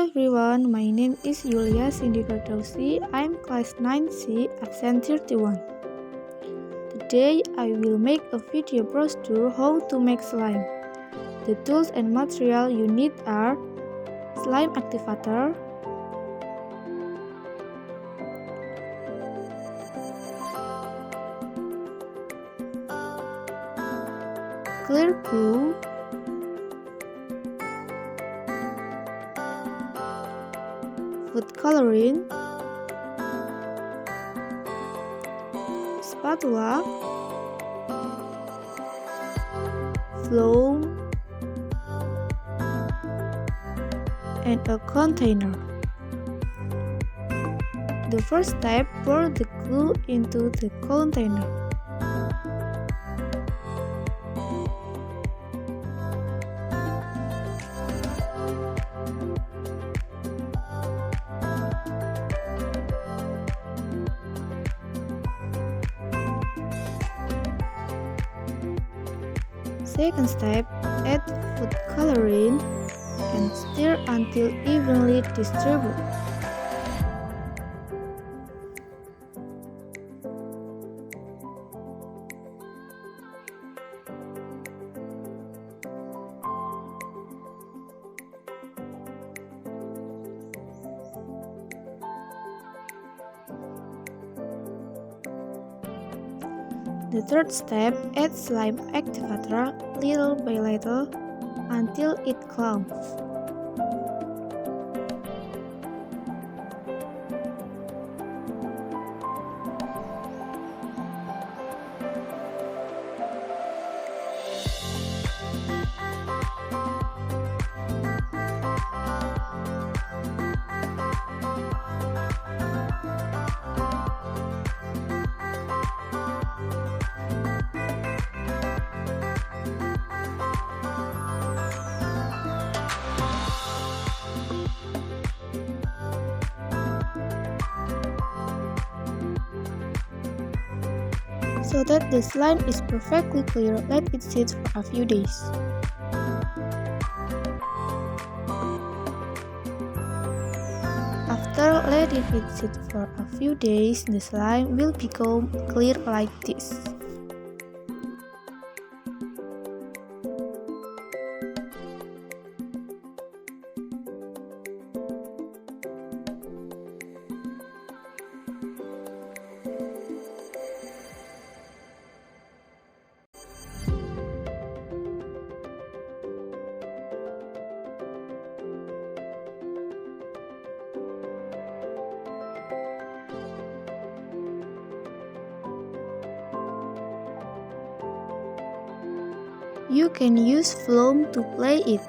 everyone, my name is Yulia Sindy Firdausi. I'm class 9C, absent 31. Today I will make a video brochure how to make slime. The tools and material you need are slime activator, clear glue, food coloring, spatula, foam, and a container. The first step, pour the glue into the container. Second step, add food coloring and stir until evenly distributed. The third step, add slime activator little by little until it clumps. So that the slime is perfectly clear, let it sit for a few days. After letting it sit for a few days, the slime will become clear like this. You can use foam to play it.